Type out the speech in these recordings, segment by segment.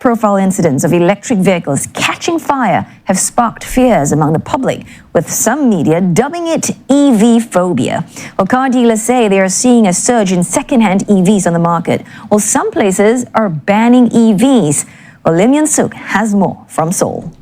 High-profile incidents of electric vehicles catching fire have sparked fears among the public, with some media dubbing it EV phobia. Well, car dealers say they are seeing a surge in second-hand EVs on the market, while some places are banning EVs. Well, Lim Yun-suk has more from Seoul.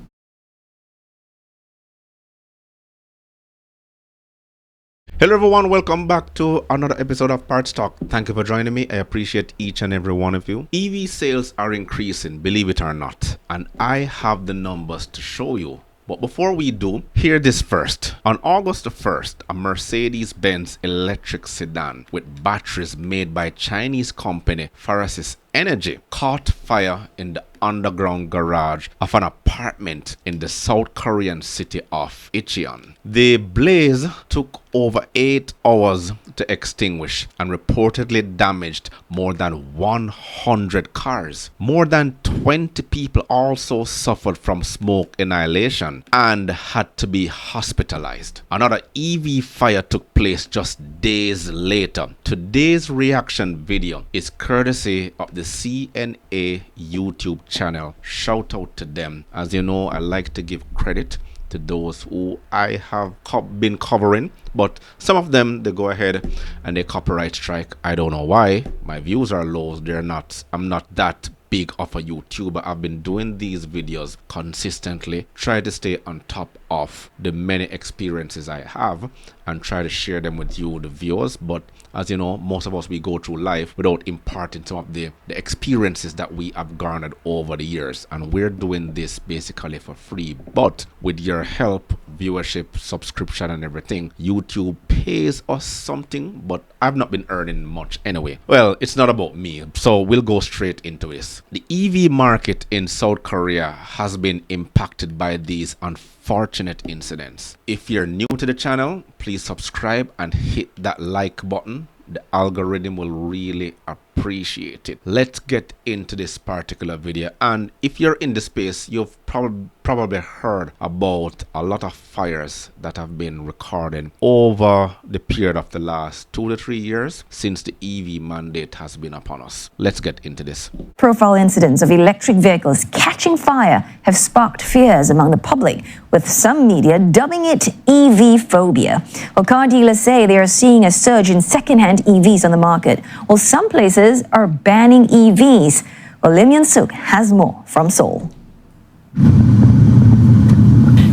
Hello everyone, welcome back to another episode of Parts Talk. Thank you for joining me. I appreciate each and every one of you. EV sales are increasing, believe it or not, and I have the numbers to show you. But before we do, hear this first. On August the 1st, a Mercedes-Benz electric sedan with batteries made by Chinese company Farasis Energy caught fire in the underground garage of an apartment in the South Korean city of Incheon. The blaze took over 8 hours to extinguish and reportedly damaged more than 100 cars. More than 20 people also suffered from smoke inhalation and had to be hospitalized. Another EV fire took place just days later. Today's reaction video is courtesy of the CNA YouTube channel. Shout out to them. As you know, I like to give credit to those who I have been covering, but some of them, they go ahead and they copyright strike. I don't know why. My views are low. I'm not that big of a YouTuber. I've been doing these videos consistently, try to stay on top of the many experiences I have and try to share them with you, the viewers. But as you know, most of us, we go through life without imparting some of the experiences that we have garnered over the years, and we're doing this basically for free. But with your help, viewership, subscription and everything, YouTube pays us something, but I've not been earning much anyway. Well, it's not about me, so we'll go straight into this. The EV market in South Korea has been impacted by these unfortunate incidents. If you're new to the channel, please subscribe and hit that like button. The algorithm will really appreciate it. Let's get into this particular video. And if you're in the space, you've probably heard about a lot of fires that have been recorded over the period of the last 2 to 3 years since the EV mandate has been upon us. Let's get into this. Profile incidents of electric vehicles catching fire have sparked fears among the public, with some media dubbing it EV phobia. Well, car dealers say they are seeing a surge in second-hand EVs on the market, while some places are banning EVs. Well, Lim Yun-suk has more from Seoul.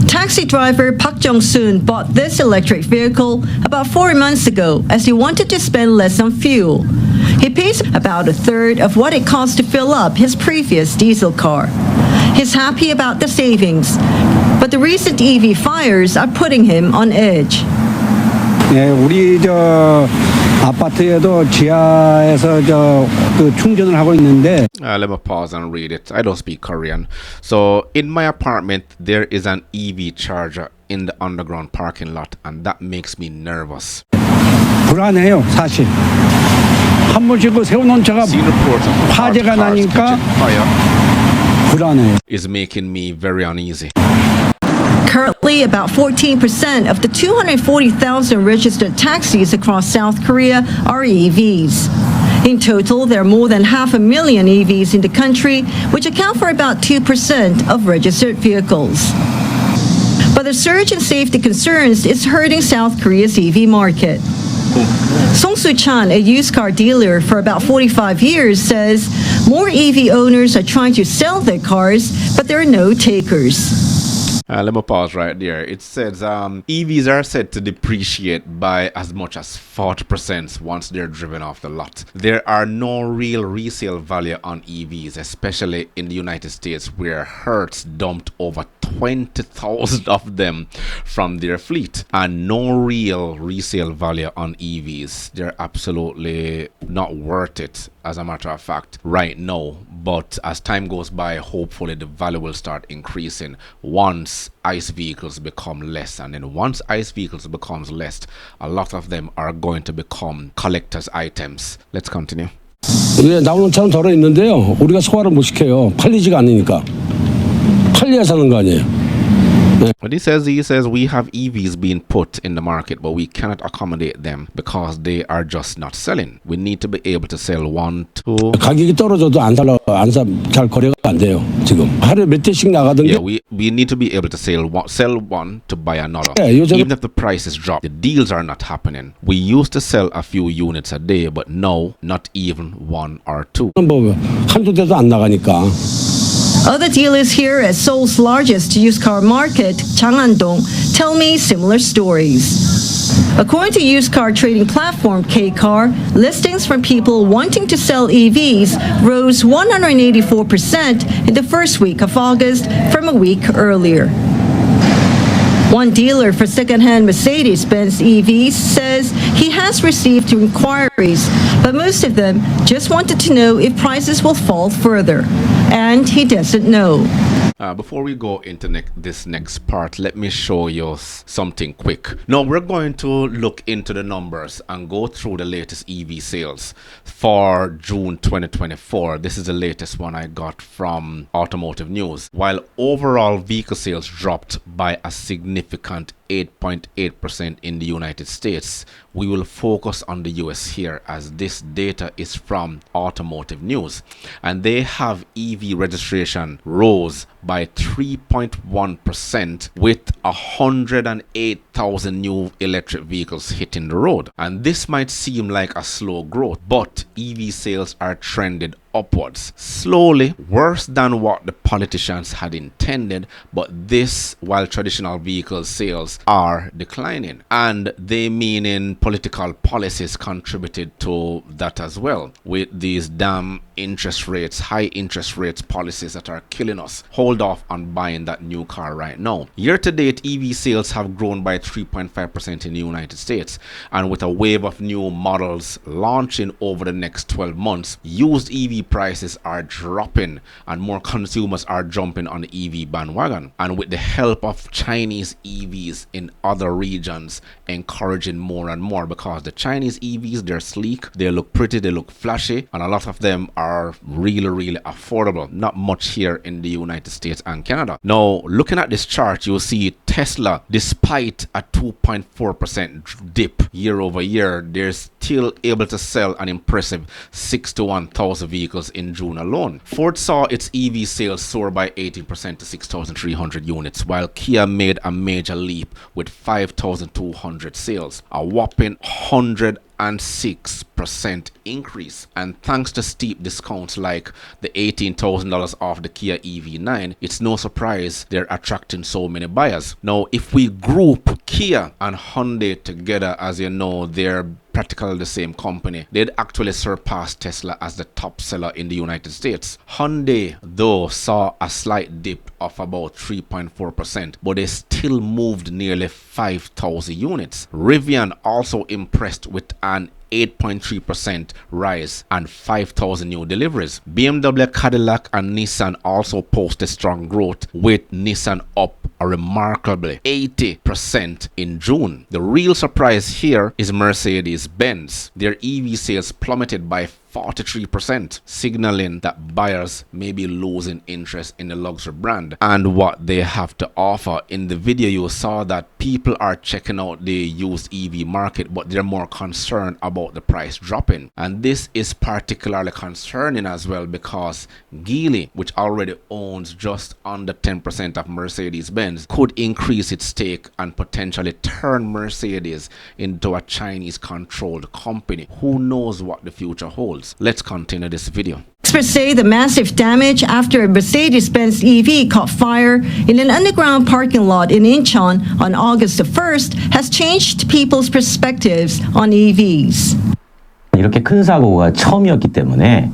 Taxi driver Park Jung-soon bought this electric vehicle about 4 months ago as he wanted to spend less on fuel. He pays about a third of what it cost to fill up his previous diesel car. He's happy about the savings, but the recent EV fires are putting him on edge. 우리 아파트에도 지하에서 충전을 하고 있는데. Let me pause and read it. I don't speak Korean. So in my apartment there is an EV charger in the underground parking lot, and that makes me nervous. 불안해요, 사실. 한 번씩 그 세워놓은 차가 화재가 나니까 불안해요. Is making me very uneasy. Currently, about 14% of the 240,000 registered taxis across South Korea are EVs. In total, there are more than 500,000 EVs in the country, which account for about 2% of registered vehicles. But the surge in safety concerns is hurting South Korea's EV market. Song Soo-chan, a used car dealer for about 45 years, says more EV owners are trying to sell their cars, but there are no takers. Let me pause right there. It says EVs are said to depreciate by as much as 40% once they're driven off the lot. There are no real resale value on EVs, especially in the United States, where Hertz dumped over 20,000 of them from their fleet, and no real resale value on EVs. They're absolutely not worth it, as a matter of fact, right now. But as time goes by, hopefully the value will start increasing once ICE vehicles become less. And then once ICE vehicles becomes less, a lot of them are going to become collector's items. Let's continue. 이게 나오는 차는 덜어 있는데요. 우리가 소화를 못 시켜요. 팔리지가 않으니까. 팔려야 사는 거 아니에요. But he says we have EVs being put in the market, but we cannot accommodate them because they are just not selling. We need to be able to sell 1, 2. 가격이 떨어져도 잘 거래가 안 돼요. 지금 하루에 몇 대씩 나가던 게. Yeah, we need to be able to sell one to buy another. Yeah, even if the prices drop, the deals are not happening. We used to sell a few units a day, but now not even 1 or 2. 뭐 한두 대도 안 나가니까. Other dealers here at Seoul's largest used car market, Changandong, tell me similar stories. According to used car trading platform K-Car, listings from people wanting to sell EVs rose 184% in the first week of August from a week earlier. One dealer for second-hand Mercedes-Benz EVs says he has received inquiries, but most of them just wanted to know if prices will fall further. And he doesn't know. Before we go into this next part, let me show you something quick. Now we're going to look into the numbers and go through the latest EV sales for June 2024. This is the latest one I got from Automotive News. While overall vehicle sales dropped by a significant 8.8% in the United States, we will focus on the US here as this data is from Automotive News, and they have EV registration rose by 3.1% with 108,000 new electric vehicles hitting the road. And this might seem like a slow growth, but EV sales are trended upwards, slowly, worse than what the politicians had intended, but this while traditional vehicle sales are declining, and they meaning political policies contributed to that as well, with these damn interest rates, high interest rates policies that are killing us. Hold off on buying that new car right now. Year to date, EV sales have grown by 3.5% in the United States, and with a wave of new models launching over the next 12 months, used EV prices are dropping and more consumers are jumping on the EV bandwagon, and with the help of Chinese EVs in other regions encouraging more and more, because the Chinese EVs, they're sleek, they look pretty, they look flashy, and a lot of them are really affordable. Not much here in the United States and Canada. Now looking at this chart, you'll see Tesla, despite a 2.4% dip year over year, they're still able to sell an impressive 61,000 vehicles in June alone. Ford saw its EV sales soar by 18% to 6,300 units, while Kia made a major leap with 5,200 sales, a whopping 106% increase. And thanks to steep discounts like the $18,000 off the Kia EV9, it's no surprise they're attracting so many buyers. Now, if we group Kia and Hyundai together, as you know, they're practically the same company, they'd actually surpass Tesla as the top seller in the United States. Hyundai, though, saw a slight dip of about 3.4%, but they still moved nearly 5,000 units. Rivian also impressed with an 8.3% rise and 5,000 new deliveries. BMW, Cadillac and Nissan also posted strong growth, with Nissan up a remarkable 80% in June. The real surprise here is Mercedes-Benz. Their EV sales plummeted by 43%, signaling that buyers may be losing interest in the luxury brand and what they have to offer. In the video, you saw that people are checking out the used EV market, but they're more concerned about the price dropping. And this is particularly concerning as well because Geely, which already owns just under 10% of Mercedes-Benz, could increase its stake and potentially turn Mercedes into a Chinese-controlled company. Who knows what the future holds? Let's continue this video. Experts say the massive damage after a Mercedes-Benz EV caught fire in an underground parking lot in Incheon on August the 1st has changed people's perspectives on EVs. 이렇게 큰 사고가 처음이었기 때문에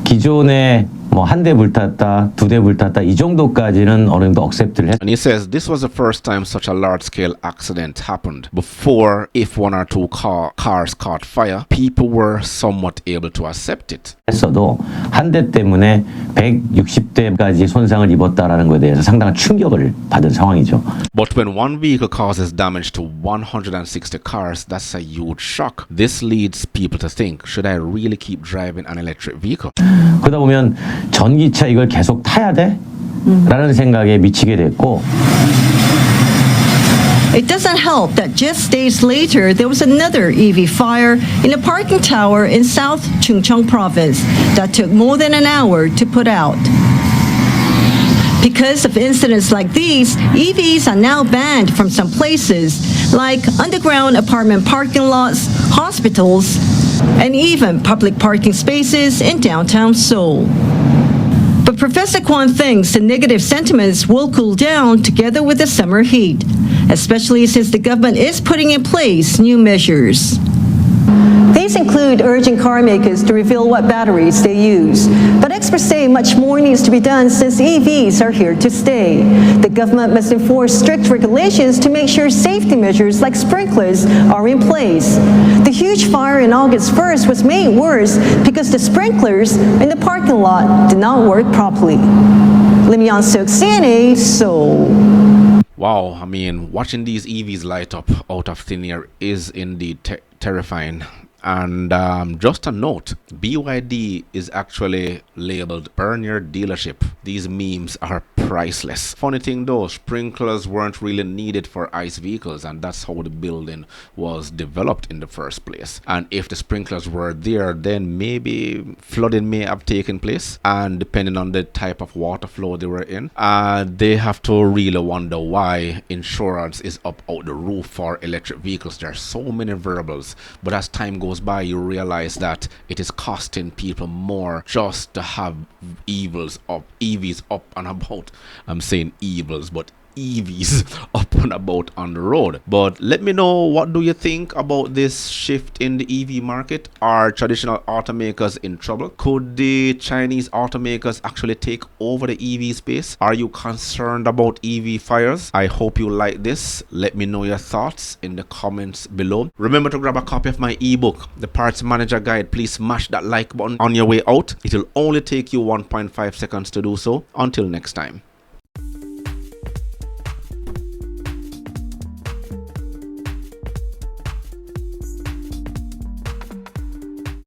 기존에 뭐 한 대 불탔다, 두 대 불탔다 이 정도까지는 어느 정도 억셉트를 했. And he says this was the first time such a large-scale accident happened. Before, if one or two cars caught fire, people were somewhat able to accept it. 했어도 한 대 때문에 160대까지 손상을 입었다라는 것에 대해서 상당한 충격을 받은 상황이죠. But when one vehicle causes damage to 160 cars, that's a huge shock. This leads people to think, should I really keep driving an electric vehicle? 그러다 보면 전기차 이걸 계속 타야 돼? 라는 생각에 미치게 됐고 It doesn't help that just days later, there was another EV fire in a parking tower in South Chungcheong province that took more than an hour to put out. Because of incidents like these, EVs are now banned from some places, like underground apartment parking lots, hospitals, and even public parking spaces in downtown Seoul. But Professor Kwon thinks the negative sentiments will cool down together with the summer heat, especially since the government is putting in place new measures. These include urging car makers to reveal what batteries they use. But experts say much more needs to be done since EVs are here to stay. The government must enforce strict regulations to make sure safety measures like sprinklers are in place. The huge fire on August 1st was made worse because the sprinklers in the parking lot did not work properly. Lim Young-suk, CNA, Seoul. Wow, I mean, watching these EVs light up out of thin air is indeed terrifying. And just a note, BYD is actually labeled burn your dealership. These memes are priceless. Funny thing though, sprinklers weren't really needed for ICE vehicles, and that's how the building was developed in the first place. And if the sprinklers were there, then maybe flooding may have taken place, and depending on the type of water flow they were in, they have to really wonder why insurance is up out the roof for electric vehicles. There are so many variables, but as time goes by, you realize that it is costing people more just to have EVs up and about. I'm saying evils, but EVs up and about on the road. But let me know, what do you think about this shift in the EV market? Are traditional automakers in trouble? Could the Chinese automakers actually take over the EV space? Are you concerned about EV fires? I hope you like this. Let me know your thoughts in the comments below. Remember to grab a copy of my ebook, The Parts Manager Guide. Please smash that like button on your way out. It will only take you 1.5 seconds to do so. Until next time.